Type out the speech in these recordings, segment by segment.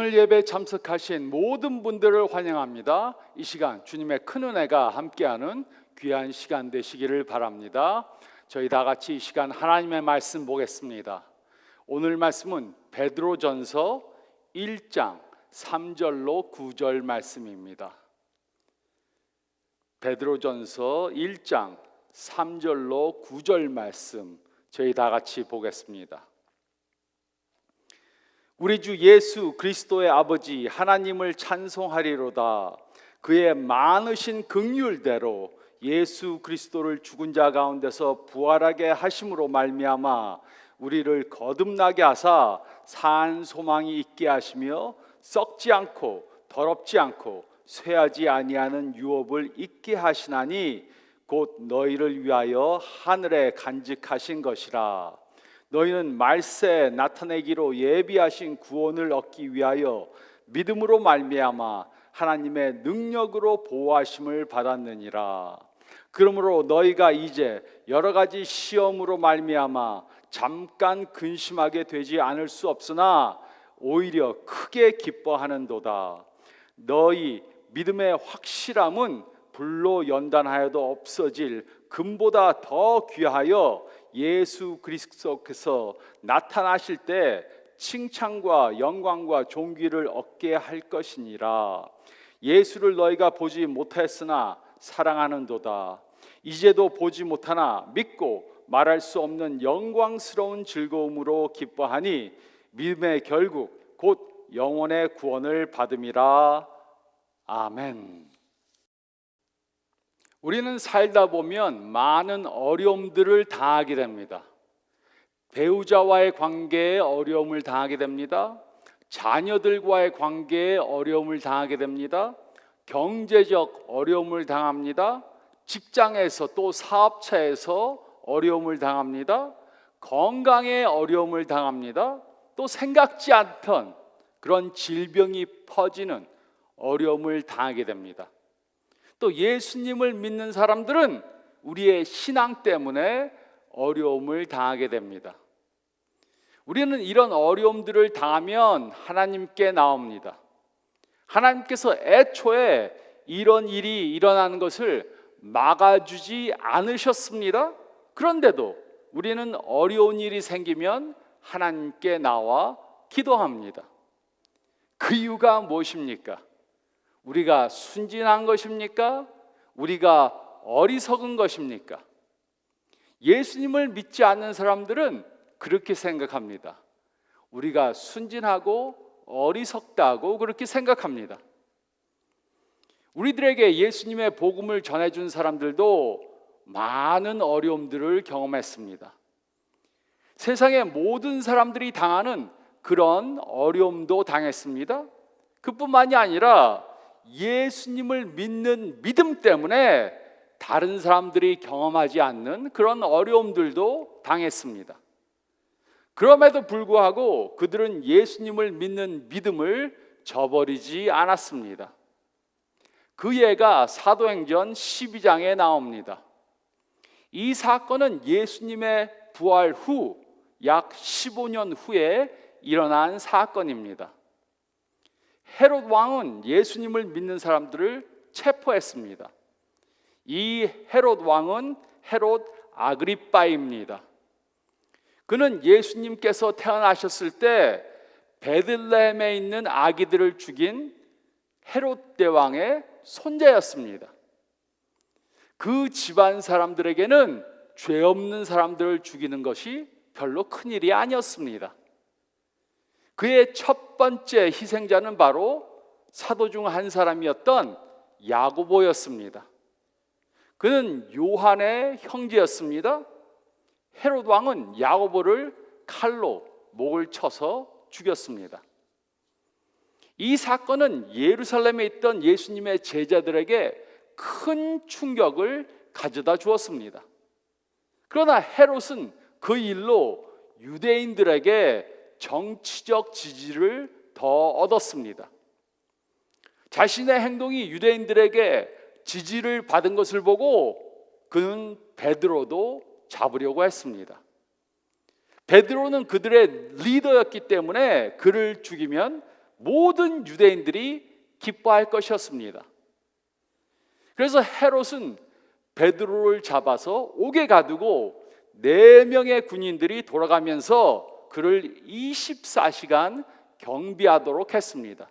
오늘 예배에 참석하신 모든 분들을 환영합니다. 이 시간 주님의 큰 은혜가 함께하는 귀한 시간 되시기를 바랍니다. 저희 다 같이 이 시간 하나님의 말씀 보겠습니다. 오늘 말씀은 베드로전서 1장 3절로 9절 말씀입니다. 베드로전서 1장 3절로 9절 말씀 저희 다 같이 보겠습니다. 우리 주 예수 그리스도의 아버지 하나님을 찬송하리로다. 그의 많으신 긍휼대로 예수 그리스도를 죽은 자 가운데서 부활하게 하심으로 말미암아 우리를 거듭나게 하사 산 소망이 있게 하시며 썩지 않고 더럽지 않고 쇠하지 아니하는 유업을 있게 하시나니 곧 너희를 위하여 하늘에 간직하신 것이라. 너희는 말세 나타내기로 예비하신 구원을 얻기 위하여 믿음으로 말미암아 하나님의 능력으로 보호하심을 받았느니라. 그러므로 너희가 이제 여러 가지 시험으로 말미암아 잠깐 근심하게 되지 않을 수 없으나 오히려 크게 기뻐하는도다. 너희 믿음의 확실함은 불로 연단하여도 없어질 금보다 더 귀하여 예수 그리스도께서 나타나실 때 칭찬과 영광과 존귀를 얻게 할 것이니라. 예수를 너희가 보지 못하였으나 사랑하는도다. 이제도 보지 못하나 믿고 말할 수 없는 영광스러운 즐거움으로 기뻐하니 믿음의 결국 곧 영혼의 구원을 받음이라. 아멘. 우리는 살다 보면 많은 어려움들을 당하게 됩니다. 배우자와의 관계에 어려움을 당하게 됩니다. 자녀들과의 관계에 어려움을 당하게 됩니다. 경제적 어려움을 당합니다. 직장에서 또 사업처에서 어려움을 당합니다. 건강에 어려움을 당합니다. 또 생각지 않던 그런 질병이 퍼지는 어려움을 당하게 됩니다. 또 예수님을 믿는 사람들은 우리의 신앙 때문에 어려움을 당하게 됩니다. 우리는 이런 어려움들을 당하면 하나님께 나옵니다. 하나님께서 애초에 이런 일이 일어나는 것을 막아주지 않으셨습니다. 그런데도 우리는 어려운 일이 생기면 하나님께 나와 기도합니다. 그 이유가 무엇입니까? 우리가 순진한 것입니까? 우리가 어리석은 것입니까? 예수님을 믿지 않는 사람들은 그렇게 생각합니다. 우리가 순진하고 어리석다고 그렇게 생각합니다. 우리들에게 예수님의 복음을 전해준 사람들도 많은 어려움들을 경험했습니다. 세상의 모든 사람들이 당하는 그런 어려움도 당했습니다. 그뿐만이 아니라 예수님을 믿는 믿음 때문에 다른 사람들이 경험하지 않는 그런 어려움들도 당했습니다. 그럼에도 불구하고 그들은 예수님을 믿는 믿음을 저버리지 않았습니다. 그 예가 사도행전 12장에 나옵니다. 이 사건은 예수님의 부활 후 약 15년 후에 일어난 사건입니다. 헤롯 왕은 예수님을 믿는 사람들을 체포했습니다. 이 헤롯 왕은 헤롯 아그리빠입니다. 그는 예수님께서 태어나셨을 때 베들레헴에 있는 아기들을 죽인 헤롯 대왕의 손자였습니다. 그 집안 사람들에게는 죄 없는 사람들을 죽이는 것이 별로 큰 일이 아니었습니다. 그의 첫 번째 희생자는 바로 사도 중 한 사람이었던 야고보였습니다. 그는 요한의 형제였습니다. 헤롯 왕은 야고보를 칼로 목을 쳐서 죽였습니다. 이 사건은 예루살렘에 있던 예수님의 제자들에게 큰 충격을 가져다 주었습니다. 그러나 헤롯은 그 일로 유대인들에게 정치적 지지를 더 얻었습니다. 자신의 행동이 유대인들에게 지지를 받은 것을 보고 그는 베드로도 잡으려고 했습니다. 베드로는 그들의 리더였기 때문에 그를 죽이면 모든 유대인들이 기뻐할 것이었습니다. 그래서 헤롯은 베드로를 잡아서 옥에 가두고 4명의 군인들이 돌아가면서 그를 24시간 경비하도록 했습니다.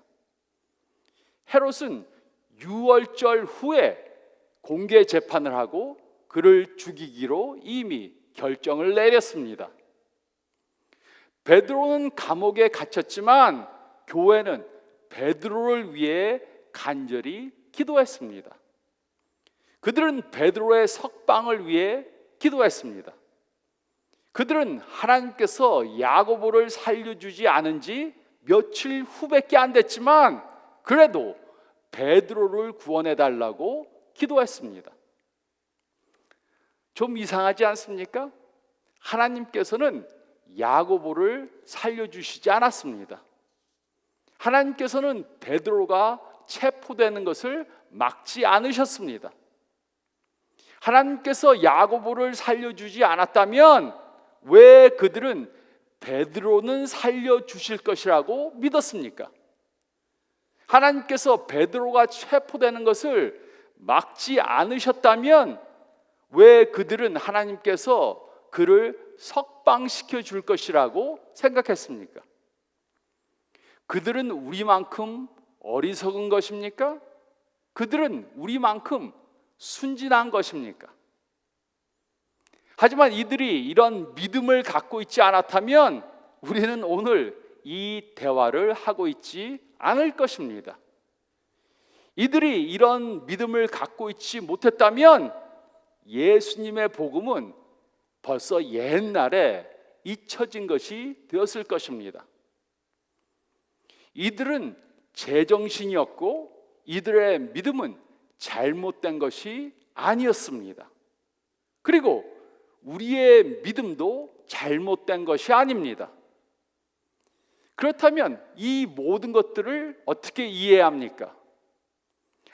헤롯은 유월절 후에 공개 재판을 하고 그를 죽이기로 이미 결정을 내렸습니다. 베드로는 감옥에 갇혔지만 교회는 베드로를 위해 간절히 기도했습니다. 그들은 베드로의 석방을 위해 기도했습니다. 그들은 하나님께서 야고보를 살려주지 않은 지 며칠 후밖에 안 됐지만 그래도 베드로를 구원해 달라고 기도했습니다. 좀 이상하지 않습니까? 하나님께서는 야고보를 살려주시지 않았습니다. 하나님께서는 베드로가 체포되는 것을 막지 않으셨습니다. 하나님께서 야고보를 살려주지 않았다면 왜 그들은 베드로는 살려주실 것이라고 믿었습니까? 하나님께서 베드로가 체포되는 것을 막지 않으셨다면 왜 그들은 하나님께서 그를 석방시켜 줄 것이라고 생각했습니까? 그들은 우리만큼 어리석은 것입니까? 그들은 우리만큼 순진한 것입니까? 하지만 이들이 이런 믿음을 갖고 있지 않았다면 우리는 오늘 이 대화를 하고 있지 않을 것입니다. 이들이 이런 믿음을 갖고 있지 못했다면 예수님의 복음은 벌써 옛날에 잊혀진 것이 되었을 것입니다. 이들은 제정신이었고 이들의 믿음은 잘못된 것이 아니었습니다. 그리고 우리의 믿음도 잘못된 것이 아닙니다. 그렇다면 이 모든 것들을 어떻게 이해해야 합니까?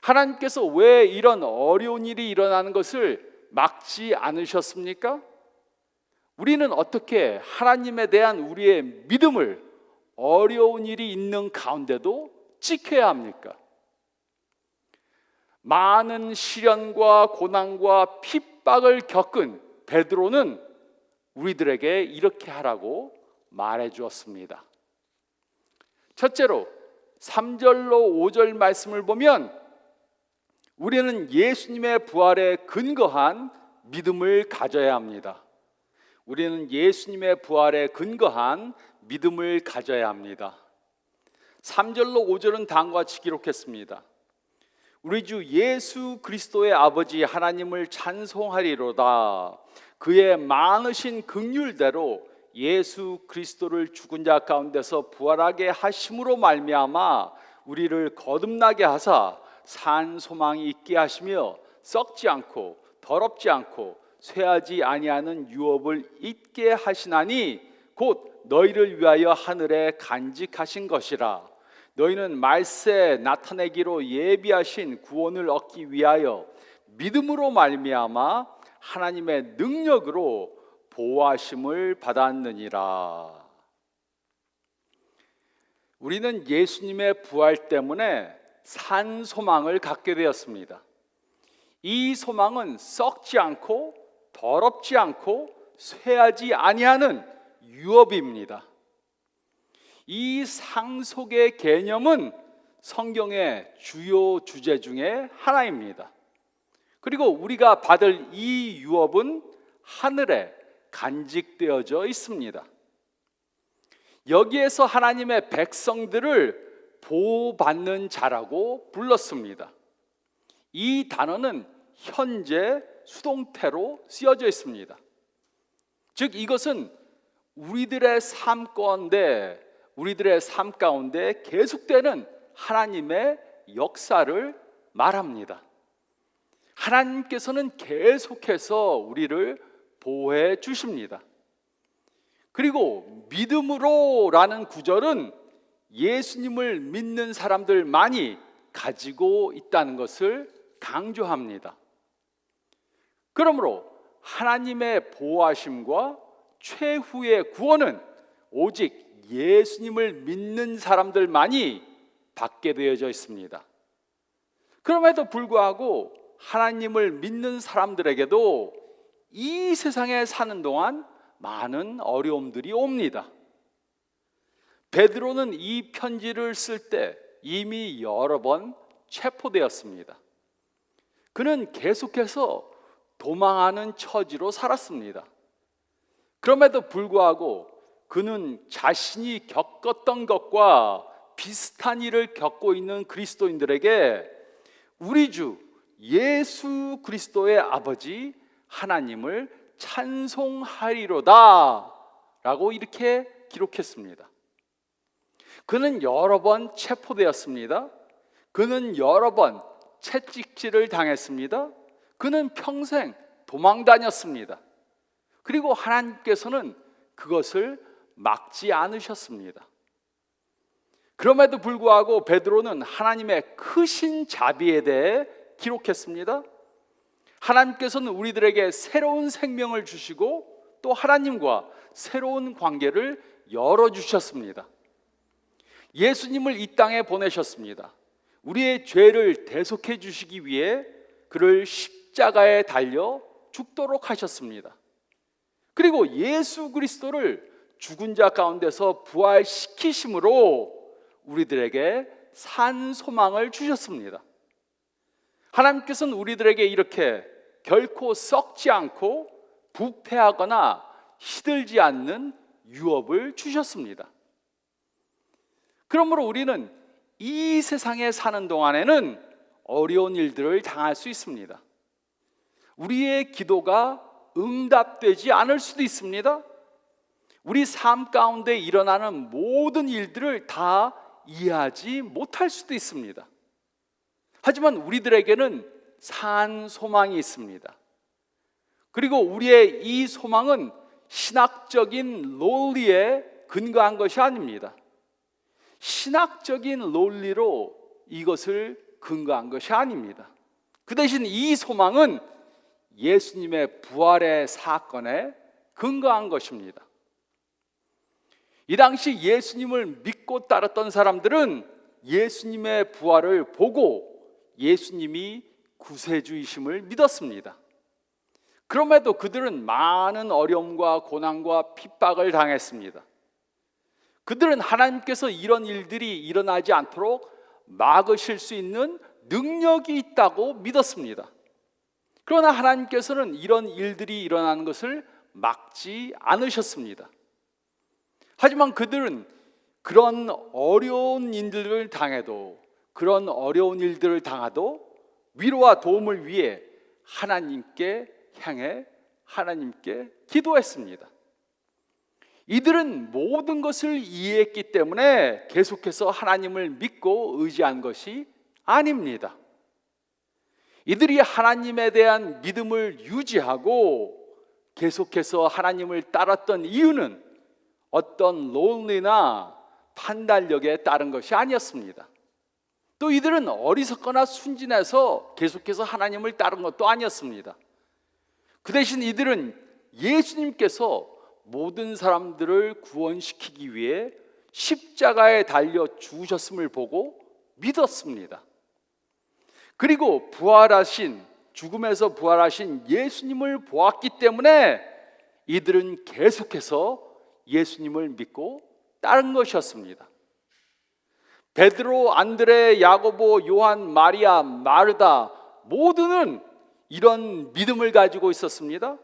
하나님께서 왜 이런 어려운 일이 일어나는 것을 막지 않으셨습니까? 우리는 어떻게 하나님에 대한 우리의 믿음을 어려운 일이 있는 가운데도 지켜야 합니까? 많은 시련과 고난과 핍박을 겪은 베드로는 우리들에게 이렇게 하라고 말해 주었습니다. 첫째로 3절로 5절 말씀을 보면 우리는 예수님의 부활에 근거한 믿음을 가져야 합니다. 우리는 예수님의 부활에 근거한 믿음을 가져야 합니다. 3절로 5절은 다음과 같이 기록했습니다. 우리 주 예수 그리스도의 아버지 하나님을 찬송하리로다. 그의 많으신 긍휼대로 예수 그리스도를 죽은 자 가운데서 부활하게 하심으로 말미암아 우리를 거듭나게 하사 산 소망이 있게 하시며 썩지 않고 더럽지 않고 쇠하지 아니하는 유업을 잊게 하시나니 곧 너희를 위하여 하늘에 간직하신 것이라. 너희는 말세 나타내기로 예비하신 구원을 얻기 위하여 믿음으로 말미암아 하나님의 능력으로 보호하심을 받았느니라. 우리는 예수님의 부활 때문에 산 소망을 갖게 되었습니다. 이 소망은 썩지 않고 더럽지 않고 쇠하지 아니하는 유업입니다. 이 상속의 개념은 성경의 주요 주제 중에 하나입니다. 그리고 우리가 받을 이 유업은 하늘에 간직되어져 있습니다. 여기에서 하나님의 백성들을 보호받는 자라고 불렀습니다. 이 단어는 현재 수동태로 쓰여져 있습니다. 즉 이것은 우리들의 삶 가운데 계속되는 하나님의 역사를 말합니다. 하나님께서는 계속해서 우리를 보호해 주십니다. 그리고 믿음으로라는 구절은 예수님을 믿는 사람들만이 가지고 있다는 것을 강조합니다. 그러므로 하나님의 보호하심과 최후의 구원은 오직 예수님을 믿는 사람들만이 받게 되어져 있습니다. 그럼에도 불구하고 하나님을 믿는 사람들에게도 이 세상에 사는 동안 많은 어려움들이 옵니다. 베드로는 이 편지를 쓸 때 이미 여러 번 체포되었습니다. 그는 계속해서 도망하는 처지로 살았습니다. 그럼에도 불구하고 그는 자신이 겪었던 것과 비슷한 일을 겪고 있는 그리스도인들에게 우리 주 예수 그리스도의 아버지 하나님을 찬송하리로다 라고 이렇게 기록했습니다. 그는 여러 번 체포되었습니다. 그는 여러 번 채찍질을 당했습니다. 그는 평생 도망 다녔습니다. 그리고 하나님께서는 그것을 막지 않으셨습니다. 그럼에도 불구하고 베드로는 하나님의 크신 자비에 대해 기록했습니다. 하나님께서는 우리들에게 새로운 생명을 주시고 또 하나님과 새로운 관계를 열어주셨습니다. 예수님을 이 땅에 보내셨습니다. 우리의 죄를 대속해 주시기 위해 그를 십자가에 달려 죽도록 하셨습니다. 그리고 예수 그리스도를 죽은 자 가운데서 부활시키심으로 우리들에게 산 소망을 주셨습니다. 하나님께서는 우리들에게 이렇게 결코 썩지 않고 부패하거나 시들지 않는 유업을 주셨습니다. 그러므로 우리는 이 세상에 사는 동안에는 어려운 일들을 당할 수 있습니다. 우리의 기도가 응답되지 않을 수도 있습니다. 우리 삶 가운데 일어나는 모든 일들을 다 이해하지 못할 수도 있습니다. 하지만 우리들에게는 산 소망이 있습니다. 그리고 우리의 이 소망은 신학적인 논리에 근거한 것이 아닙니다. 신학적인 논리로 이것을 근거한 것이 아닙니다. 그 대신 이 소망은 예수님의 부활의 사건에 근거한 것입니다. 이 당시 예수님을 믿고 따랐던 사람들은 예수님의 부활을 보고 예수님이 구세주이심을 믿었습니다. 그럼에도 그들은 많은 어려움과 고난과 핍박을 당했습니다. 그들은 하나님께서 이런 일들이 일어나지 않도록 막으실 수 있는 능력이 있다고 믿었습니다. 그러나 하나님께서는 이런 일들이 일어나는 것을 막지 않으셨습니다. 하지만 그들은 그런 어려운 일들을 당해도, 그런 어려운 일들을 당하도 위로와 도움을 위해 하나님께 향해 하나님께 기도했습니다. 이들은 모든 것을 이해했기 때문에 계속해서 하나님을 믿고 의지한 것이 아닙니다. 이들이 하나님에 대한 믿음을 유지하고 계속해서 하나님을 따랐던 이유는 어떤 논리나 판단력에 따른 것이 아니었습니다. 또 이들은 어리석거나 순진해서 계속해서 하나님을 따른 것도 아니었습니다. 그 대신 이들은 예수님께서 모든 사람들을 구원시키기 위해 십자가에 달려 죽으셨음을 보고 믿었습니다. 그리고 부활하신, 죽음에서 부활하신 예수님을 보았기 때문에 이들은 계속해서 예수님을 믿고 따른 것이었습니다. 베드로, 안드레, 야고보, 요한, 마리아, 마르다 모두는 이런 믿음을 가지고 있었습니다.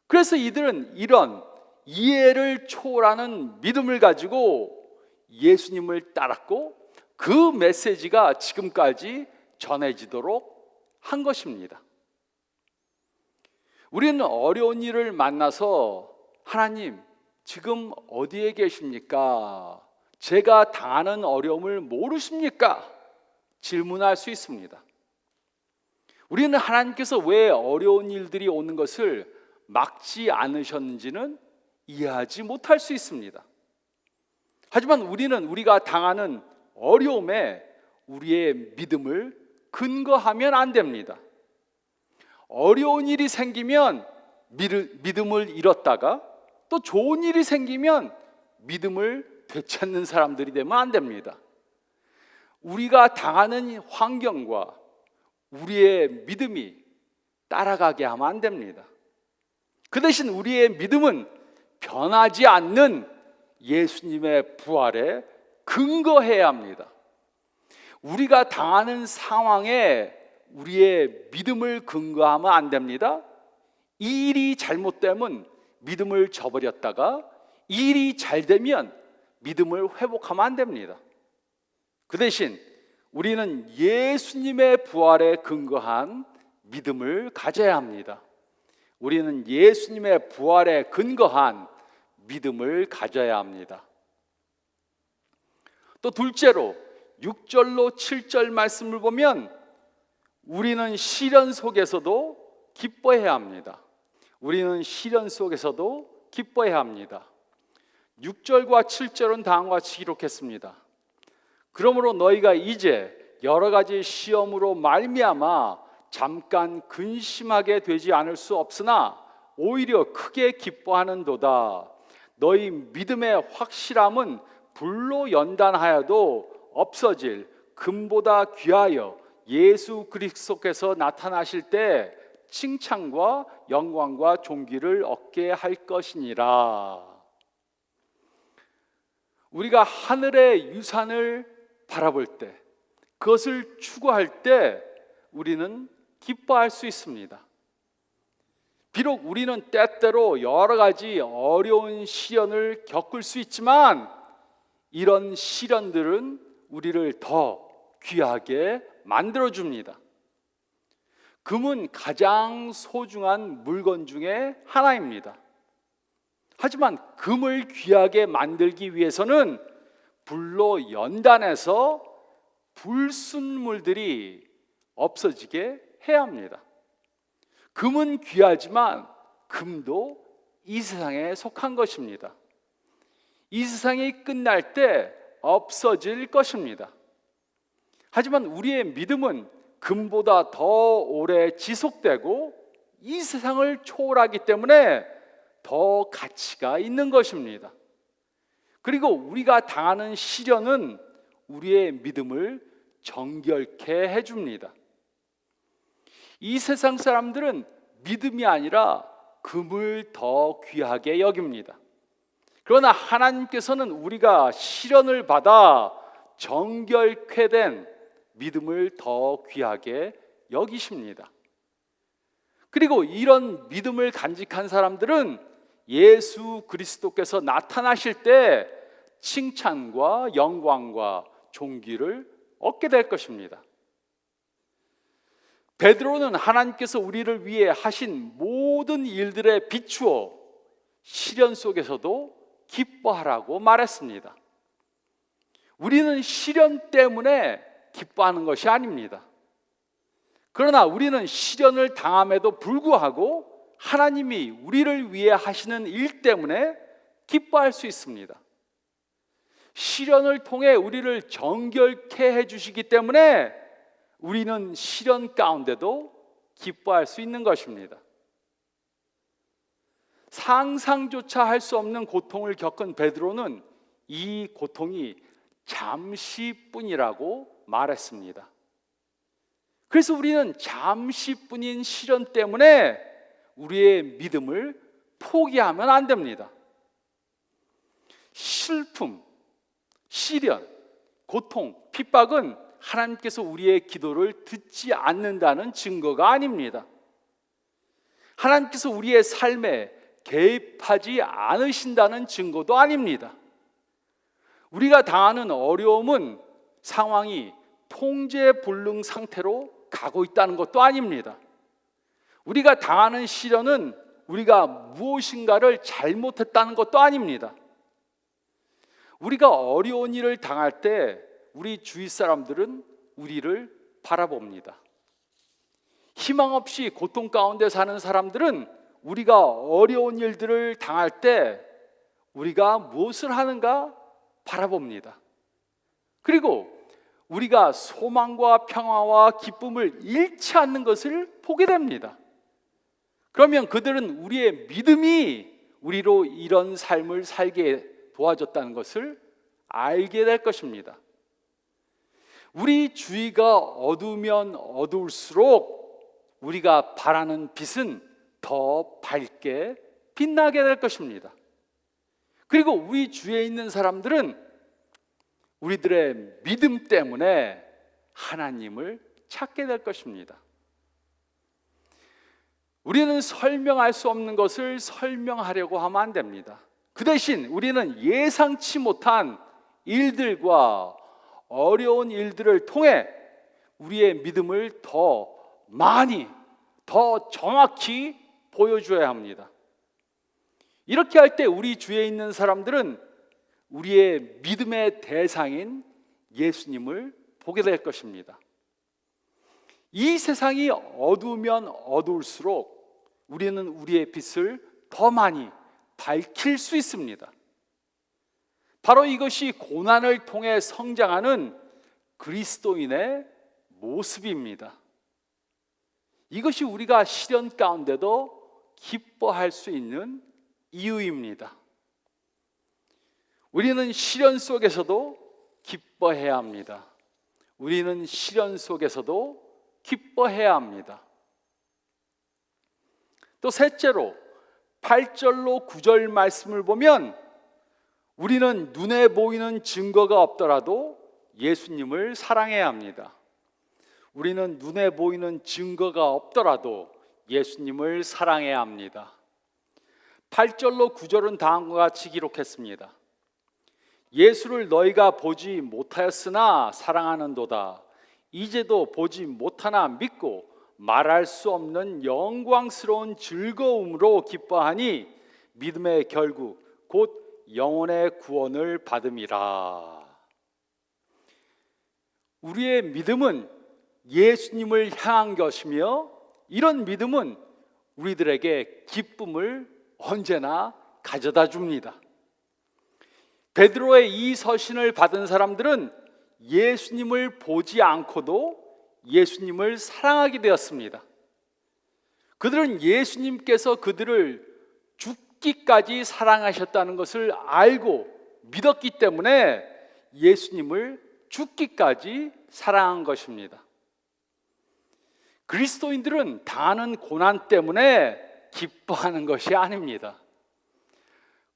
그래서 이들은 이런 이해를 초월하는 믿음을 가지고 예수님을 따랐고 그 메시지가 지금까지 전해지도록 한 것입니다. 우리는 어려운 일을 만나서 하나님, 지금 어디에 계십니까? 제가 당하는 어려움을 모르십니까? 질문할 수 있습니다. 우리는 하나님께서 왜 어려운 일들이 오는 것을 막지 않으셨는지는 이해하지 못할 수 있습니다. 하지만 우리는 우리가 당하는 어려움에 우리의 믿음을 근거하면 안 됩니다. 어려운 일이 생기면 믿음을 잃었다가 또 좋은 일이 생기면 믿음을 되찾는 사람들이 되면 안 됩니다. 우리가 당하는 환경과 우리의 믿음이 따라가게 하면 안 됩니다. 그 대신 우리의 믿음은 변하지 않는 예수님의 부활에 근거해야 합니다. 우리가 당하는 상황에 우리의 믿음을 근거하면 안 됩니다. 이 일이 잘못되면 믿음을 저버렸다가 이 일이 잘 되면 믿음을 회복하면 안 됩니다. 그 대신 우리는 예수님의 부활에 근거한 믿음을 가져야 합니다. 우리는 예수님의 부활에 근거한 믿음을 가져야 합니다. 또 둘째로 6절로 7절 말씀을 보면 우리는 시련 속에서도 기뻐해야 합니다. 우리는 시련 속에서도 기뻐해야 합니다. 6절과 7절은 다음과 같이 기록했습니다. 그러므로 너희가 이제 여러 가지 시험으로 말미암아 잠깐 근심하게 되지 않을 수 없으나 오히려 크게 기뻐하는도다. 너희 믿음의 확실함은 불로 연단하여도 없어질 금보다 귀하여 예수 그리스도께서 나타나실 때 칭찬과 영광과 존귀를 얻게 할 것이니라. 우리가 하늘의 유산을 바라볼 때, 그것을 추구할 때 우리는 기뻐할 수 있습니다. 비록 우리는 때때로 여러 가지 어려운 시련을 겪을 수 있지만 이런 시련들은 우리를 더 귀하게 만들어줍니다. 금은 가장 소중한 물건 중에 하나입니다. 하지만 금을 귀하게 만들기 위해서는 불로 연단해서 불순물들이 없어지게 해야 합니다. 금은 귀하지만 금도 이 세상에 속한 것입니다. 이 세상이 끝날 때 없어질 것입니다. 하지만 우리의 믿음은 금보다 더 오래 지속되고 이 세상을 초월하기 때문에 더 가치가 있는 것입니다. 그리고 우리가 당하는 시련은 우리의 믿음을 정결케 해줍니다. 이 세상 사람들은 믿음이 아니라 금을 더 귀하게 여깁니다. 그러나 하나님께서는 우리가 시련을 받아 정결케 된 믿음을 더 귀하게 여기십니다. 그리고 이런 믿음을 간직한 사람들은 예수 그리스도께서 나타나실 때 칭찬과 영광과 존귀를 얻게 될 것입니다. 베드로는 하나님께서 우리를 위해 하신 모든 일들에 비추어 시련 속에서도 기뻐하라고 말했습니다. 우리는 시련 때문에 기뻐하는 것이 아닙니다. 그러나 우리는 시련을 당함에도 불구하고 하나님이 우리를 위해 하시는 일 때문에 기뻐할 수 있습니다. 시련을 통해 우리를 정결케 해주시기 때문에 우리는 시련 가운데도 기뻐할 수 있는 것입니다. 상상조차 할 수 없는 고통을 겪은 베드로는 이 고통이 잠시뿐이라고 말했습니다. 그래서 우리는 잠시뿐인 시련 때문에 우리의 믿음을 포기하면 안 됩니다. 슬픔, 시련, 고통, 핍박은 하나님께서 우리의 기도를 듣지 않는다는 증거가 아닙니다. 하나님께서 우리의 삶에 개입하지 않으신다는 증거도 아닙니다. 우리가 당하는 어려움은 상황이 통제불능 상태로 가고 있다는 것도 아닙니다. 우리가 당하는 시련은 우리가 무엇인가를 잘못했다는 것도 아닙니다. 우리가 어려운 일을 당할 때 우리 주위 사람들은 우리를 바라봅니다. 희망 없이 고통 가운데 사는 사람들은 우리가 어려운 일들을 당할 때 우리가 무엇을 하는가 바라봅니다. 그리고 우리가 소망과 평화와 기쁨을 잃지 않는 것을 보게 됩니다. 그러면 그들은 우리의 믿음이 우리로 이런 삶을 살게 도와줬다는 것을 알게 될 것입니다. 우리 주위가 어두우면 어두울수록 우리가 바라는 빛은 더 밝게 빛나게 될 것입니다. 그리고 우리 주위에 있는 사람들은 우리들의 믿음 때문에 하나님을 찾게 될 것입니다. 우리는 설명할 수 없는 것을 설명하려고 하면 안 됩니다. 그 대신 우리는 예상치 못한 일들과 어려운 일들을 통해 우리의 믿음을 더 많이, 더 정확히 보여줘야 합니다. 이렇게 할 때 우리 주위에 있는 사람들은 우리의 믿음의 대상인 예수님을 보게 될 것입니다. 이 세상이 어두우면 어두울수록 우리는 우리의 빛을 더 많이 밝힐 수 있습니다. 바로 이것이 고난을 통해 성장하는 그리스도인의 모습입니다. 이것이 우리가 시련 가운데도 기뻐할 수 있는 이유입니다. 우리는 시련 속에서도 기뻐해야 합니다. 우리는 시련 속에서도 기뻐해야 합니다. 또 셋째로 8절로 9절 말씀을 보면 우리는 눈에 보이는 증거가 없더라도 예수님을 사랑해야 합니다. 우리는 눈에 보이는 증거가 없더라도 예수님을 사랑해야 합니다. 8절로 9절은 다음과 같이 기록했습니다. 예수를 너희가 보지 못하였으나 사랑하는도다. 이제도 보지 못하나 믿고 말할 수 없는 영광스러운 즐거움으로 기뻐하니 믿음의 결국 곧 영혼의 구원을 받음이라. 우리의 믿음은 예수님을 향한 것이며 이런 믿음은 우리들에게 기쁨을 언제나 가져다 줍니다. 베드로의 이 서신을 받은 사람들은 예수님을 보지 않고도 예수님을 사랑하게 되었습니다. 그들은 예수님께서 그들을 죽기까지 사랑하셨다는 것을 알고 믿었기 때문에 예수님을 죽기까지 사랑한 것입니다. 그리스도인들은 당하는 고난 때문에 기뻐하는 것이 아닙니다.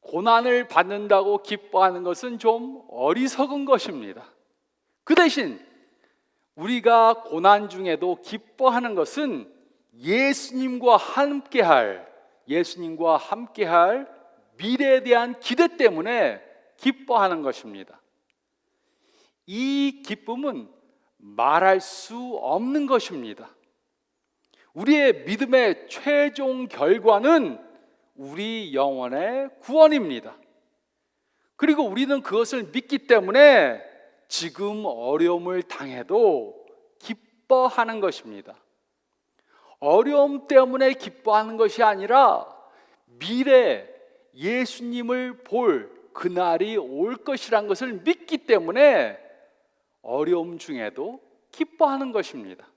고난을 받는다고 기뻐하는 것은 좀 어리석은 것입니다. 그 대신 우리가 고난 중에도 기뻐하는 것은 예수님과 함께할 미래에 대한 기대 때문에 기뻐하는 것입니다. 이 기쁨은 말할 수 없는 것입니다. 우리의 믿음의 최종 결과는 우리 영혼의 구원입니다. 그리고 우리는 그것을 믿기 때문에 지금 어려움을 당해도 기뻐하는 것입니다. 어려움 때문에 기뻐하는 것이 아니라 미래 예수님을 볼 그날이 올 것이란 것을 믿기 때문에 어려움 중에도 기뻐하는 것입니다.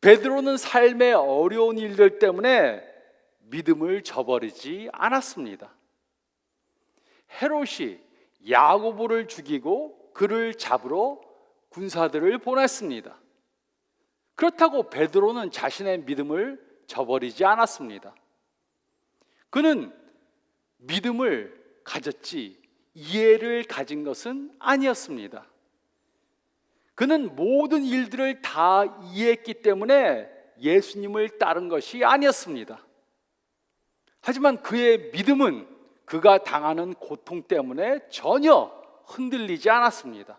베드로는 삶의 어려운 일들 때문에 믿음을 저버리지 않았습니다. 헤롯이 야고보를 죽이고 그를 잡으러 군사들을 보냈습니다. 그렇다고 베드로는 자신의 믿음을 저버리지 않았습니다. 그는 믿음을 가졌지 이해를 가진 것은 아니었습니다. 그는 모든 일들을 다 이해했기 때문에 예수님을 따른 것이 아니었습니다. 하지만 그의 믿음은 그가 당하는 고통 때문에 전혀 흔들리지 않았습니다.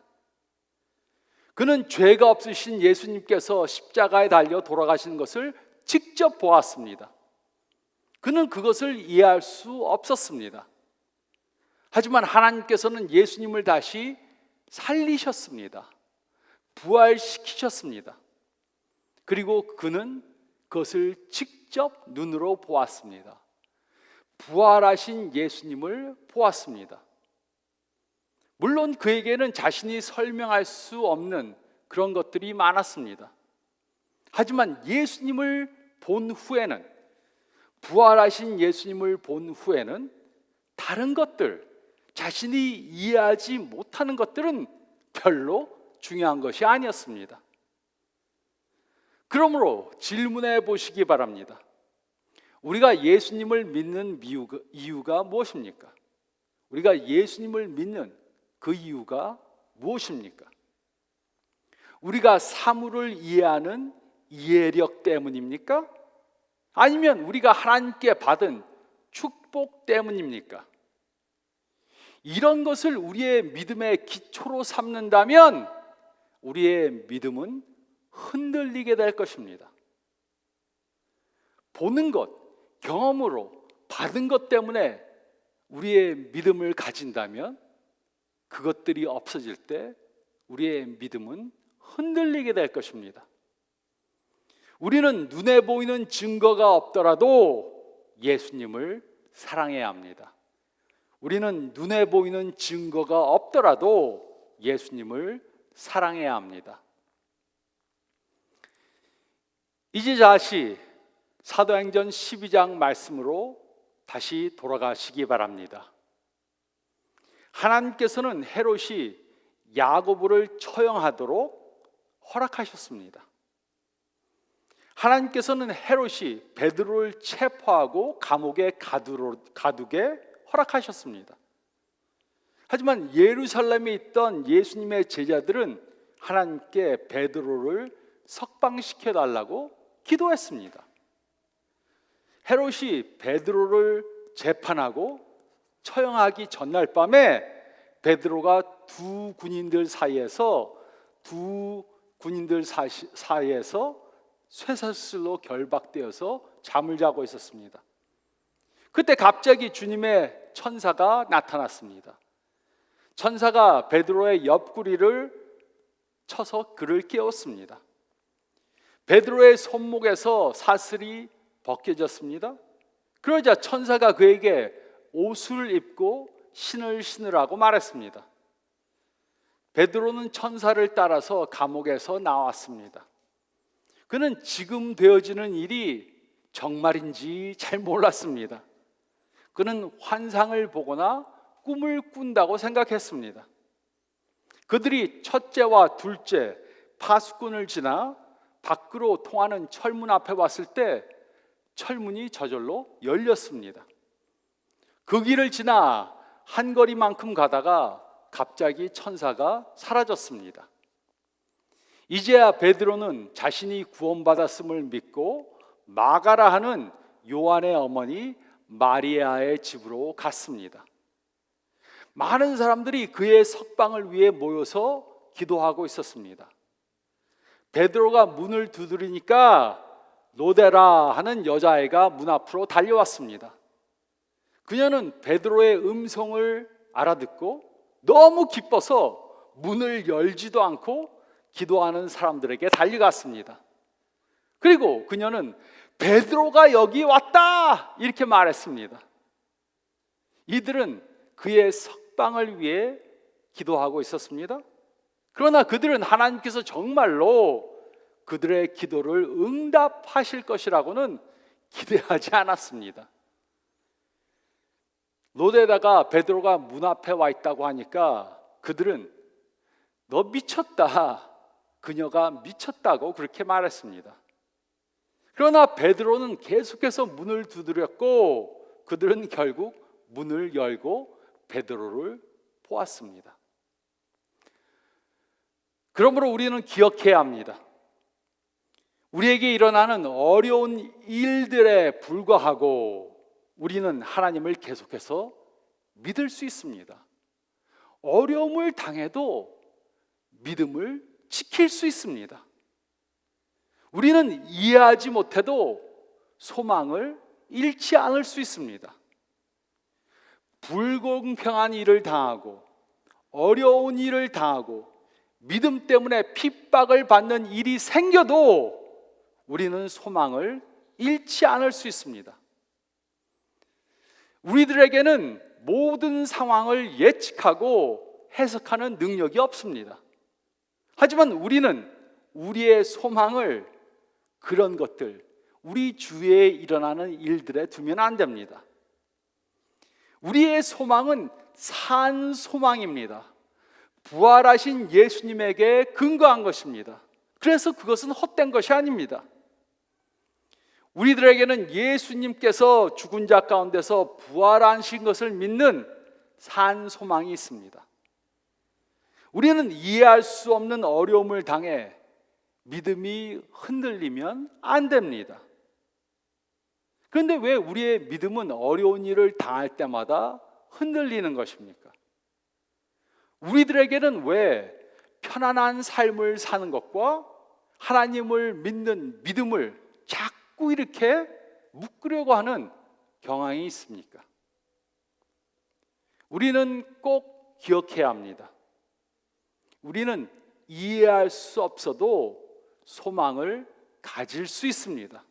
그는 죄가 없으신 예수님께서 십자가에 달려 돌아가시는 것을 직접 보았습니다. 그는 그것을 이해할 수 없었습니다. 하지만 하나님께서는 예수님을 다시 살리셨습니다. 부활시키셨습니다. 그리고 그는 그것을 직접 눈으로 보았습니다. 부활하신 예수님을 보았습니다. 물론 그에게는 자신이 설명할 수 없는 그런 것들이 많았습니다. 하지만 예수님을 본 후에는, 부활하신 예수님을 본 후에는 다른 것들, 자신이 이해하지 못하는 것들은 별로 중요한 것이 아니었습니다. 그러므로 질문해 보시기 바랍니다. 우리가 예수님을 믿는 이유가 무엇입니까? 우리가 예수님을 믿는 그 이유가 무엇입니까? 우리가 사물을 이해하는 이해력 때문입니까? 아니면 우리가 하나님께 받은 축복 때문입니까? 이런 것을 우리의 믿음의 기초로 삼는다면 우리의 믿음은 흔들리게 될 것입니다. 보는 것, 경험으로 받은 것 때문에 우리의 믿음을 가진다면 그것들이 없어질 때 우리의 믿음은 흔들리게 될 것입니다. 우리는 눈에 보이는 증거가 없더라도 예수님을 사랑해야 합니다. 우리는 눈에 보이는 증거가 없더라도 예수님을 사랑해야 합니다. 이제 다시 사도행전 12장 말씀으로 다시 돌아가시기 바랍니다. 하나님께서는 헤롯이 야고보를 처형하도록 허락하셨습니다. 하나님께서는 헤롯이 베드로를 체포하고 감옥에 가두게 허락하셨습니다. 하지만 예루살렘에 있던 예수님의 제자들은 하나님께 베드로를 석방시켜 달라고 기도했습니다. 헤롯이 베드로를 재판하고 처형하기 전날 밤에 베드로가 두 군인들 사이에서 쇠사슬로 결박되어서 잠을 자고 있었습니다. 그때 갑자기 주님의 천사가 나타났습니다. 천사가 베드로의 옆구리를 쳐서 그를 깨웠습니다. 베드로의 손목에서 사슬이 벗겨졌습니다. 그러자 천사가 그에게 옷을 입고 신을 신으라고 말했습니다. 베드로는 천사를 따라서 감옥에서 나왔습니다. 그는 지금 되어지는 일이 정말인지 잘 몰랐습니다. 그는 환상을 보거나 꿈을 꾼다고 생각했습니다. 그들이 첫째와 둘째 파수꾼을 지나 밖으로 통하는 철문 앞에 왔을 때 철문이 저절로 열렸습니다. 그 길을 지나 한 거리만큼 가다가 갑자기 천사가 사라졌습니다. 이제야 베드로는 자신이 구원받았음을 믿고 마가라 하는 요한의 어머니 마리아의 집으로 갔습니다. 많은 사람들이 그의 석방을 위해 모여서 기도하고 있었습니다. 베드로가 문을 두드리니까 로데라 하는 여자아이가 문 앞으로 달려왔습니다. 그녀는 베드로의 음성을 알아듣고 너무 기뻐서 문을 열지도 않고 기도하는 사람들에게 달려갔습니다. 그리고 그녀는 베드로가 여기 왔다 이렇게 말했습니다. 이들은 그의 석방을 위해 기도하고 있었습니다. 그러나 그들은 하나님께서 정말로 그들의 기도를 응답하실 것이라고는 기대하지 않았습니다. 로데다가 베드로가 문 앞에 와 있다고 하니까 그들은 너 미쳤다, 그녀가 미쳤다고 그렇게 말했습니다. 그러나 베드로는 계속해서 문을 두드렸고 그들은 결국 문을 열고 베드로를 보았습니다. 그러므로 우리는 기억해야 합니다. 우리에게 일어나는 어려운 일들에 불과하고 우리는 하나님을 계속해서 믿을 수 있습니다. 어려움을 당해도 믿음을 지킬 수 있습니다. 우리는 이해하지 못해도 소망을 잃지 않을 수 있습니다. 불공평한 일을 당하고 어려운 일을 당하고 믿음 때문에 핍박을 받는 일이 생겨도 우리는 소망을 잃지 않을 수 있습니다. 우리들에게는 모든 상황을 예측하고 해석하는 능력이 없습니다. 하지만 우리는 우리의 소망을 그런 것들, 우리 주위에 일어나는 일들에 두면 안 됩니다. 우리의 소망은 산 소망입니다. 부활하신 예수님에게 근거한 것입니다. 그래서 그것은 헛된 것이 아닙니다. 우리들에게는 예수님께서 죽은 자 가운데서 부활하신 것을 믿는 산 소망이 있습니다. 우리는 이해할 수 없는 어려움을 당해 믿음이 흔들리면 안 됩니다. 그런데 왜 우리의 믿음은 어려운 일을 당할 때마다 흔들리는 것입니까? 우리들에게는 왜 편안한 삶을 사는 것과 하나님을 믿는 믿음을 자꾸 이렇게 묶으려고 하는 경향이 있습니까? 우리는 꼭 기억해야 합니다. 우리는 이해할 수 없어도 소망을 가질 수 있습니다.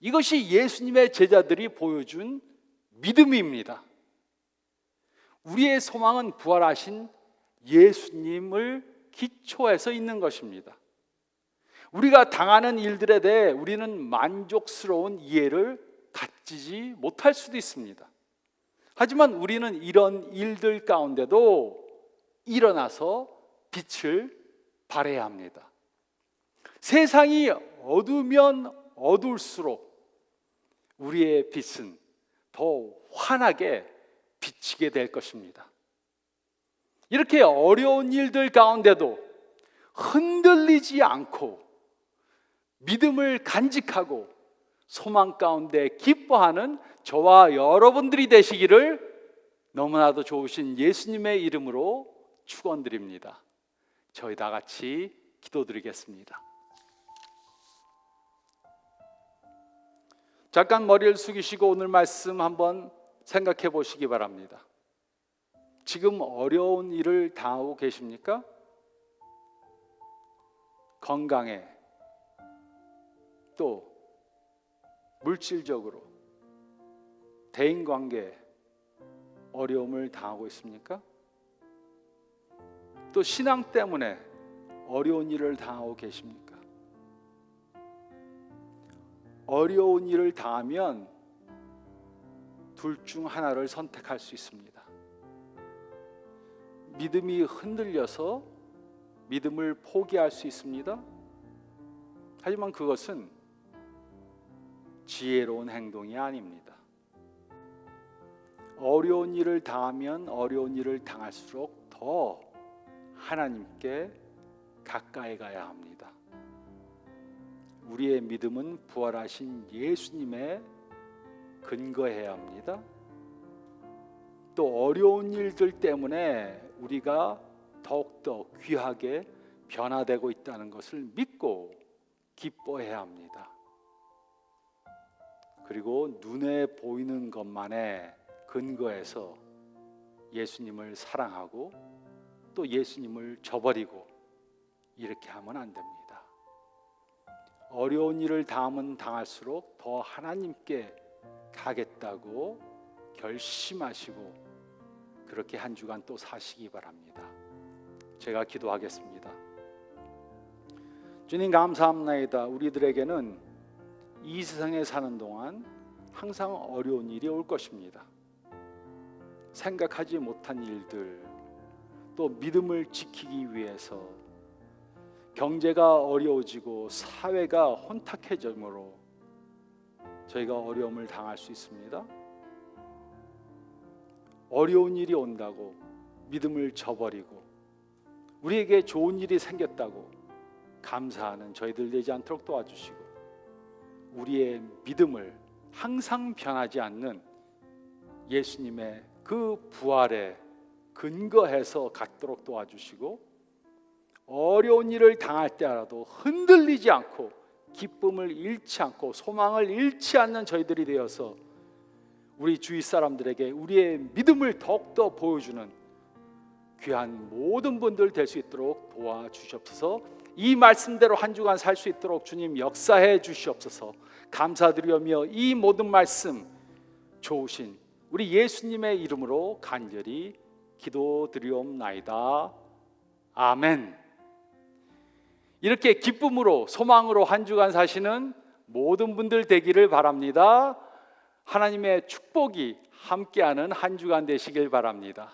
이것이 예수님의 제자들이 보여준 믿음입니다. 우리의 소망은 부활하신 예수님을 기초해서 있는 것입니다. 우리가 당하는 일들에 대해 우리는 만족스러운 이해를 갖지 못할 수도 있습니다. 하지만 우리는 이런 일들 가운데도 일어나서 빛을 발해야 합니다. 세상이 어두우면 어두울수록 우리의 빛은 더 환하게 비치게 될 것입니다. 이렇게 어려운 일들 가운데도 흔들리지 않고 믿음을 간직하고 소망 가운데 기뻐하는 저와 여러분들이 되시기를 너무나도 좋으신 예수님의 이름으로 축원드립니다. 저희 다 같이 기도드리겠습니다. 잠깐 머리를 숙이시고 오늘 말씀 한번 생각해 보시기 바랍니다. 지금 어려운 일을 당하고 계십니까? 건강에, 또 물질적으로, 대인관계에 어려움을 당하고 있습니까? 또 신앙 때문에 어려운 일을 당하고 계십니까? 어려운 일을 당하면 둘 중 하나를 선택할 수 있습니다. 믿음이 흔들려서 믿음을 포기할 수 있습니다. 하지만 그것은 지혜로운 행동이 아닙니다. 어려운 일을 당하면 어려운 일을 당할수록 더 하나님께 가까이 가야 합니다. 우리의 믿음은 부활하신 예수님에 근거해야 합니다. 또 어려운 일들 때문에 우리가 더욱더 귀하게 변화되고 있다는 것을 믿고 기뻐해야 합니다. 그리고 눈에 보이는 것만에 근거해서 예수님을 사랑하고 또 예수님을 저버리고 이렇게 하면 안 됩니다. 어려운 일을 당하면 당할수록 더 하나님께 가겠다고 결심하시고 그렇게 한 주간 또 사시기 바랍니다. 제가 기도하겠습니다. 주님 감사합니다. 우리들에게는 이 세상에 사는 동안 항상 어려운 일이 올 것입니다. 생각하지 못한 일들, 또 믿음을 지키기 위해서 경제가 어려워지고 사회가 혼탁해짐으로 저희가 어려움을 당할 수 있습니다. 어려운 일이 온다고 믿음을 저버리고 우리에게 좋은 일이 생겼다고 감사하는 저희들 되지 않도록 도와주시고 우리의 믿음을 항상 변하지 않는 예수님의 그 부활에 근거해서 갖도록 도와주시고 어려운 일을 당할 때라도 흔들리지 않고 기쁨을 잃지 않고 소망을 잃지 않는 저희들이 되어서 우리 주위 사람들에게 우리의 믿음을 더욱더 보여주는 귀한 모든 분들 될 수 있도록 도와주시옵소서. 이 말씀대로 한 주간 살 수 있도록 주님 역사해 주시옵소서. 감사드리며 이 모든 말씀 좋으신 우리 예수님의 이름으로 간절히 기도드리옵나이다. 아멘. 이렇게 기쁨으로 소망으로 한 주간 사시는 모든 분들 되기를 바랍니다. 하나님의 축복이 함께하는 한 주간 되시길 바랍니다.